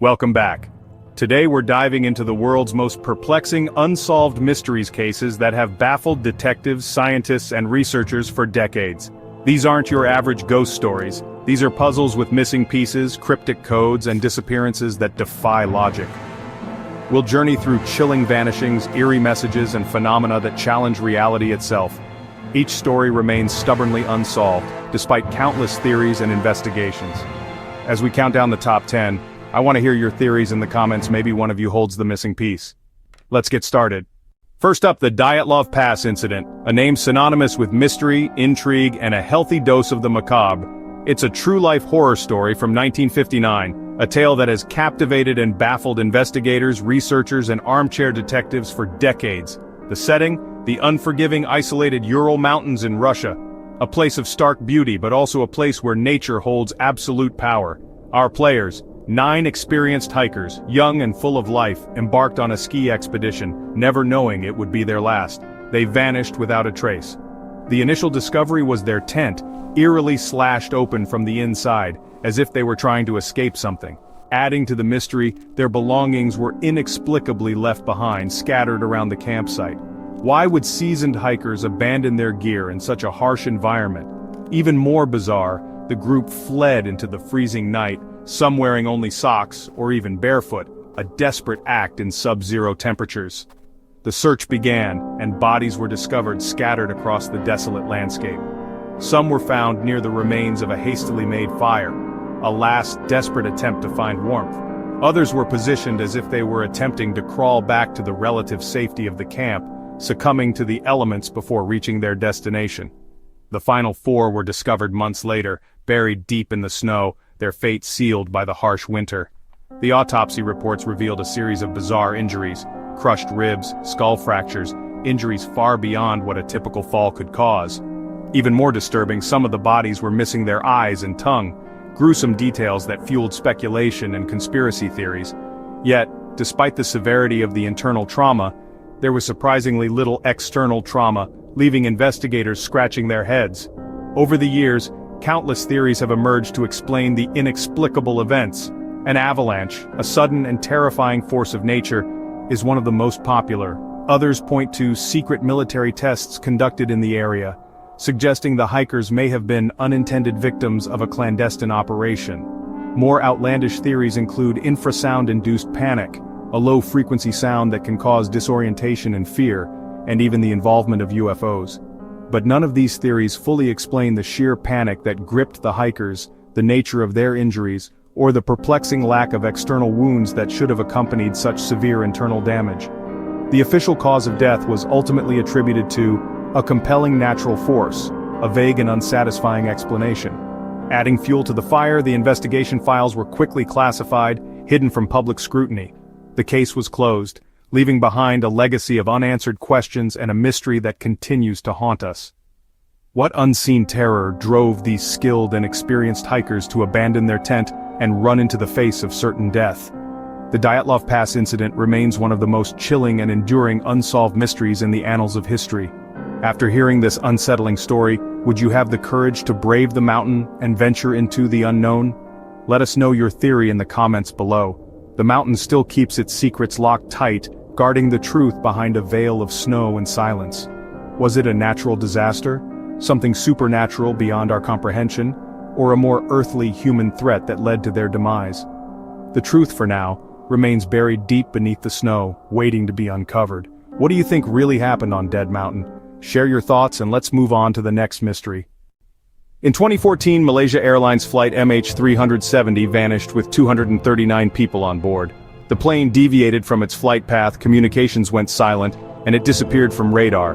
Welcome back. Today we're diving into the world's most perplexing unsolved mysteries cases that have baffled detectives, scientists, and researchers for decades. These aren't your average ghost stories. These are puzzles with missing pieces, cryptic codes, and disappearances that defy logic. We'll journey through chilling vanishings, eerie messages, and phenomena that challenge reality itself. Each story remains stubbornly unsolved, despite countless theories and investigations. As we count down the top 10, I want to hear your theories in the comments. Maybe one of you holds the missing piece. Let's get started. First up, the Dyatlov Pass incident, a name synonymous with mystery, intrigue, and a healthy dose of the macabre. It's a true-life horror story from 1959, a tale that has captivated and baffled investigators, researchers, and armchair detectives for decades. The setting? The unforgiving, isolated Ural Mountains in Russia. A place of stark beauty, but also a place where nature holds absolute power. Our players, 9 experienced hikers, young and full of life, embarked on a ski expedition, never knowing it would be their last. They vanished without a trace. The initial discovery was their tent, eerily slashed open from the inside, as if they were trying to escape something. Adding to the mystery, their belongings were inexplicably left behind, scattered around the campsite. Why would seasoned hikers abandon their gear in such a harsh environment? Even more bizarre, the group fled into the freezing night, some wearing only socks, or even barefoot, a desperate act in sub-zero temperatures. The search began, and bodies were discovered scattered across the desolate landscape. Some were found near the remains of a hastily made fire, a last desperate attempt to find warmth. Others were positioned as if they were attempting to crawl back to the relative safety of the camp, succumbing to the elements before reaching their destination. The final 4 were discovered months later, buried deep in the snow, their fate sealed by the harsh winter. The autopsy reports revealed a series of bizarre injuries, crushed ribs, skull fractures, injuries far beyond what a typical fall could cause. Even more disturbing, some of the bodies were missing their eyes and tongue, gruesome details that fueled speculation and conspiracy theories. Yet, despite the severity of the internal trauma, there was surprisingly little external trauma, leaving investigators scratching their heads. Over the years, countless theories have emerged to explain the inexplicable events. An avalanche, a sudden and terrifying force of nature, is one of the most popular. Others point to secret military tests conducted in the area, suggesting the hikers may have been unintended victims of a clandestine operation. More outlandish theories include infrasound-induced panic, a low-frequency sound that can cause disorientation and fear, and even the involvement of UFOs. But none of these theories fully explain the sheer panic that gripped the hikers, the nature of their injuries, or the perplexing lack of external wounds that should have accompanied such severe internal damage. The official cause of death was ultimately attributed to a compelling natural force, a vague and unsatisfying explanation. Adding fuel to the fire, the investigation files were quickly classified, hidden from public scrutiny. The case was closed, leaving behind a legacy of unanswered questions and a mystery that continues to haunt us. What unseen terror drove these skilled and experienced hikers to abandon their tent and run into the face of certain death? The Dyatlov Pass incident remains one of the most chilling and enduring unsolved mysteries in the annals of history. After hearing this unsettling story, would you have the courage to brave the mountain and venture into the unknown? Let us know your theory in the comments below. The mountain still keeps its secrets locked tight, guarding the truth behind a veil of snow and silence. Was it a natural disaster? Something supernatural beyond our comprehension? Or a more earthly human threat that led to their demise? The truth, for now, remains buried deep beneath the snow, waiting to be uncovered. What do you think really happened on Dead Mountain? Share your thoughts and let's move on to the next mystery. In 2014, Malaysia Airlines flight MH370 vanished with 239 people on board. The plane deviated from its flight path, communications went silent, and it disappeared from radar.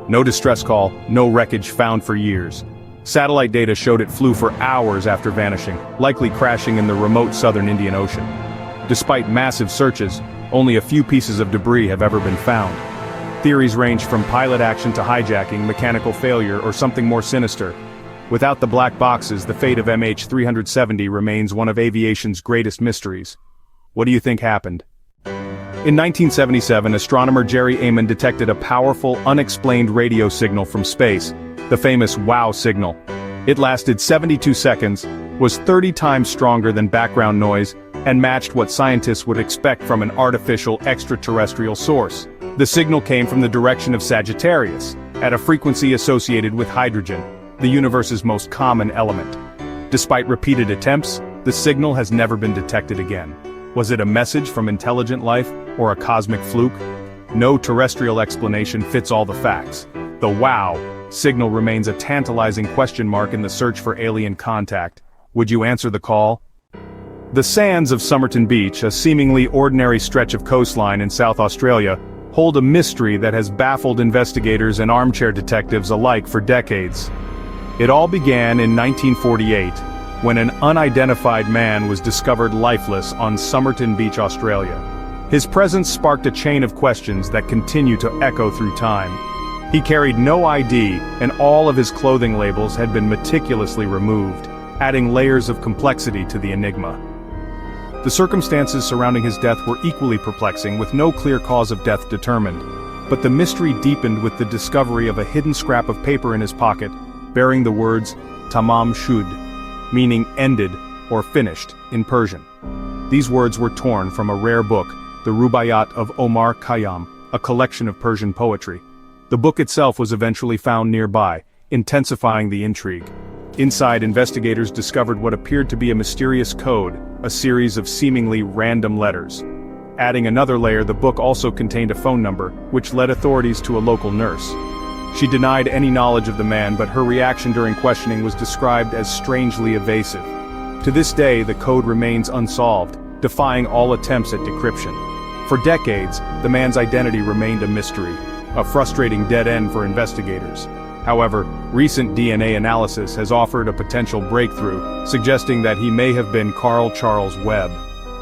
No distress call, no wreckage found for years. Satellite data showed it flew for hours after vanishing, likely crashing in the remote southern Indian Ocean. Despite massive searches, only a few pieces of debris have ever been found. Theories range from pilot action to hijacking, mechanical failure, or something more sinister. Without the black boxes, the fate of MH370 remains one of aviation's greatest mysteries. What do you think happened? In 1977, astronomer Jerry Amon detected a powerful, unexplained radio signal from space, the famous WOW signal. It lasted 72 seconds, was 30 times stronger than background noise, and matched what scientists would expect from an artificial extraterrestrial source. The signal came from the direction of Sagittarius, at a frequency associated with hydrogen, the universe's most common element. Despite repeated attempts, the signal has never been detected again. Was it a message from intelligent life, or a cosmic fluke? No terrestrial explanation fits all the facts. The WOW signal remains a tantalizing question mark in the search for alien contact. Would you answer the call? The sands of Somerton Beach, a seemingly ordinary stretch of coastline in South Australia, hold a mystery that has baffled investigators and armchair detectives alike for decades. It all began in 1948, when an unidentified man was discovered lifeless on Somerton Beach, Australia. His presence sparked a chain of questions that continue to echo through time. He carried no ID, and all of his clothing labels had been meticulously removed, adding layers of complexity to the enigma. The circumstances surrounding his death were equally perplexing, with no clear cause of death determined. But the mystery deepened with the discovery of a hidden scrap of paper in his pocket, bearing the words Tamam Shud, meaning ended or finished in Persian. These words were torn from a rare book, the Rubaiyat of Omar Khayyam, a collection of Persian poetry. The book itself was eventually found nearby, intensifying the intrigue. Inside, investigators discovered what appeared to be a mysterious code, a series of seemingly random letters. Adding another layer, the book also contained a phone number, which led authorities to a local nurse. She denied any knowledge of the man, but her reaction during questioning was described as strangely evasive. To this day, the code remains unsolved, defying all attempts at decryption. For decades, the man's identity remained a mystery, a frustrating dead end for investigators. However, recent DNA analysis has offered a potential breakthrough, suggesting that he may have been Carl Charles Webb.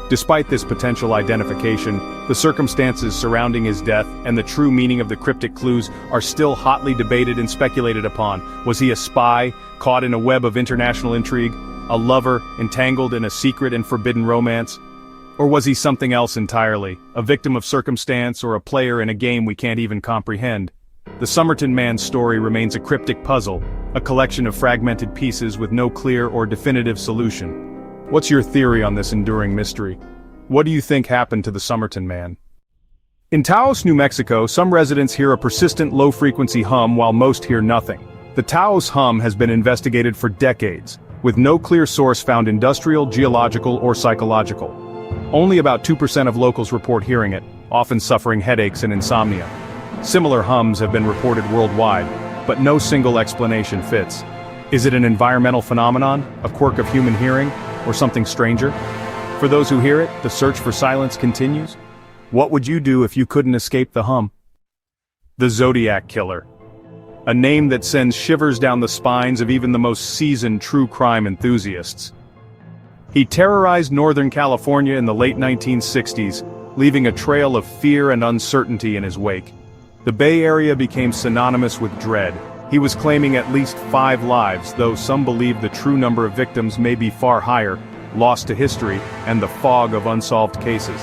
Despite this potential identification, the circumstances surrounding his death and the true meaning of the cryptic clues are still hotly debated and speculated upon. Was he a spy, caught in a web of international intrigue, a lover entangled in a secret and forbidden romance? Or was he something else entirely, a victim of circumstance or a player in a game we can't even comprehend? The Somerton man's story remains a cryptic puzzle, a collection of fragmented pieces with no clear or definitive solution. What's your theory on this enduring mystery? What do you think happened to the Somerton man? In Taos, New Mexico, some residents hear a persistent low-frequency hum while most hear nothing. The Taos hum has been investigated for decades, with no clear source found industrial, geological, or psychological. Only about 2% of locals report hearing it, often suffering headaches and insomnia. Similar hums have been reported worldwide, but no single explanation fits. Is it an environmental phenomenon, a quirk of human hearing, or something stranger? For those who hear it, the search for silence continues. What would you do if you couldn't escape the hum? The Zodiac Killer. A name that sends shivers down the spines of even the most seasoned true crime enthusiasts. He terrorized Northern California in the late 1960s, leaving a trail of fear and uncertainty in his wake. The Bay Area became synonymous with dread. He was claiming at least 5 lives, though some believe the true number of victims may be far higher, lost to history and the fog of unsolved cases.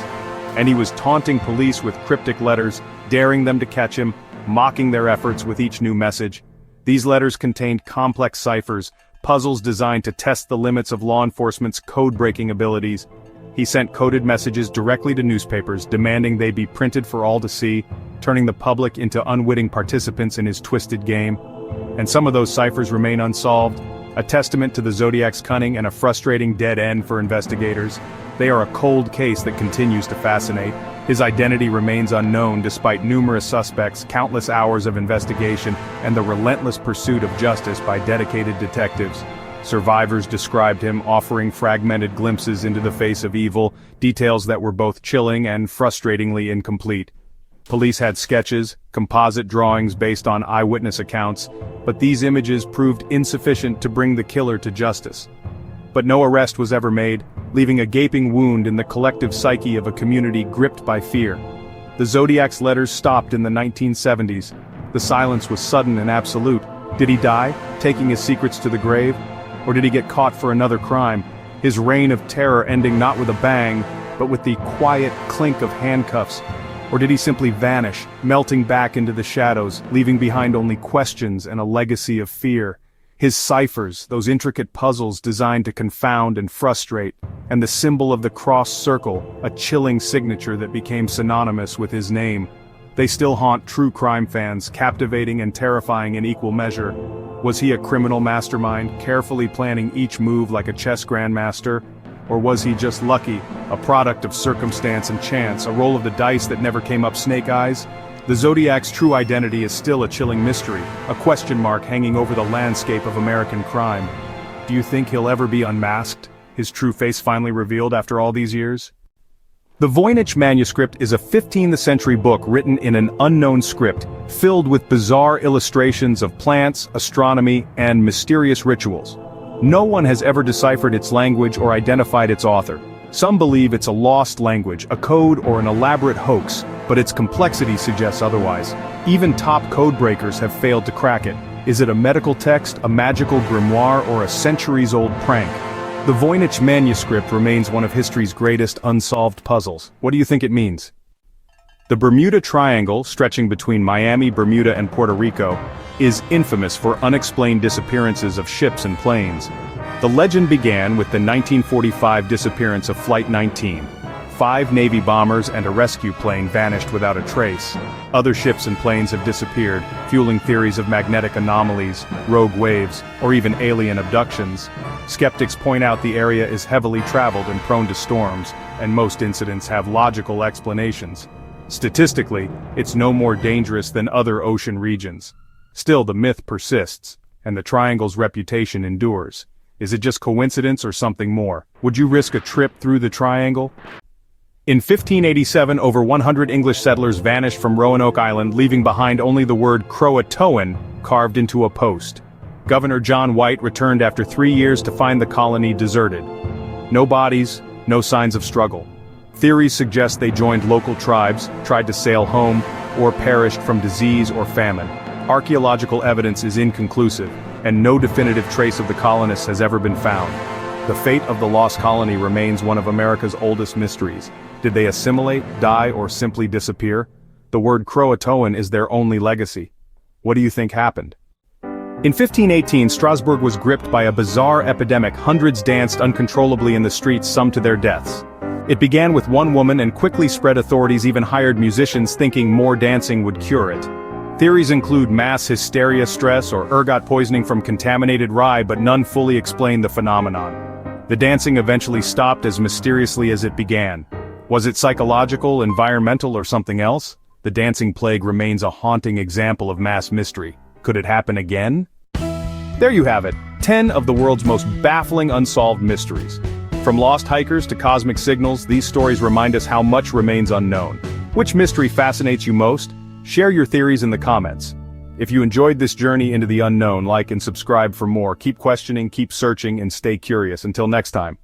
And he was taunting police with cryptic letters, daring them to catch him, mocking their efforts with each new message. These letters contained complex ciphers, puzzles designed to test the limits of law enforcement's code-breaking abilities. He sent coded messages directly to newspapers, demanding they be printed for all to see, turning the public into unwitting participants in his twisted game. And some of those ciphers remain unsolved, a testament to the Zodiac's cunning and a frustrating dead end for investigators. They are a cold case that continues to fascinate. His identity remains unknown despite numerous suspects, countless hours of investigation, and the relentless pursuit of justice by dedicated detectives. Survivors described him, offering fragmented glimpses into the face of evil, details that were both chilling and frustratingly incomplete. Police had sketches, composite drawings based on eyewitness accounts, but these images proved insufficient to bring the killer to justice. But no arrest was ever made, leaving a gaping wound in the collective psyche of a community gripped by fear. The Zodiac's letters stopped in the 1970s. The silence was sudden and absolute. Did he die, taking his secrets to the grave? Or did he get caught for another crime, his reign of terror ending not with a bang, but with the quiet clink of handcuffs? Or did he simply vanish, melting back into the shadows, leaving behind only questions and a legacy of fear? His ciphers, those intricate puzzles designed to confound and frustrate, and the symbol of the crossed circle, a chilling signature that became synonymous with his name. They still haunt true crime fans, captivating and terrifying in equal measure. Was he a criminal mastermind, carefully planning each move like a chess grandmaster? Or was he just lucky, a product of circumstance and chance, a roll of the dice that never came up snake eyes? The Zodiac's true identity is still a chilling mystery, a question mark hanging over the landscape of American crime. Do you think he'll ever be unmasked, his true face finally revealed after all these years? The Voynich manuscript is a 15th century book written in an unknown script, filled with bizarre illustrations of plants, astronomy, and mysterious rituals. No one has ever deciphered its language or identified its author. Some believe it's a lost language, a code, or an elaborate hoax, but its complexity suggests otherwise. Even top codebreakers have failed to crack it. Is it a medical text, a magical grimoire, or a centuries-old prank? The Voynich manuscript remains one of history's greatest unsolved puzzles. What do you think it means? The Bermuda Triangle, stretching between Miami, Bermuda, and Puerto Rico, is infamous for unexplained disappearances of ships and planes. The legend began with the 1945 disappearance of Flight 19. 5 Navy bombers and a rescue plane vanished without a trace. Other ships and planes have disappeared, fueling theories of magnetic anomalies, rogue waves, or even alien abductions. Skeptics point out the area is heavily traveled and prone to storms, and most incidents have logical explanations. Statistically, it's no more dangerous than other ocean regions. Still, the myth persists, and the triangle's reputation endures. Is it just coincidence or something more? Would you risk a trip through the triangle? In 1587, over 100 English settlers vanished from Roanoke Island, leaving behind only the word Croatoan carved into a post. Governor John White returned after 3 years to find the colony deserted. No bodies, no signs of struggle. Theories suggest they joined local tribes, tried to sail home, or perished from disease or famine. Archaeological evidence is inconclusive, and no definitive trace of the colonists has ever been found. The fate of the lost colony remains one of America's oldest mysteries. Did they assimilate, die, or simply disappear? The word Croatoan is their only legacy. What do you think happened? In 1518, Strasbourg was gripped by a bizarre epidemic. Hundreds danced uncontrollably in the streets, some to their deaths. It began with one woman and quickly spread. Authorities even hired musicians thinking more dancing would cure it. Theories include mass hysteria, stress, or ergot poisoning from contaminated rye, but none fully explain the phenomenon. The dancing eventually stopped as mysteriously as it began. Was it psychological, environmental, or something else? The dancing plague remains a haunting example of mass mystery. Could it happen again? There you have it, 10 of the world's most baffling unsolved mysteries. From lost hikers to cosmic signals, these stories remind us how much remains unknown. Which mystery fascinates you most? Share your theories in the comments. If you enjoyed this journey into the unknown, like and subscribe for more. Keep questioning, keep searching, and stay curious. Until next time.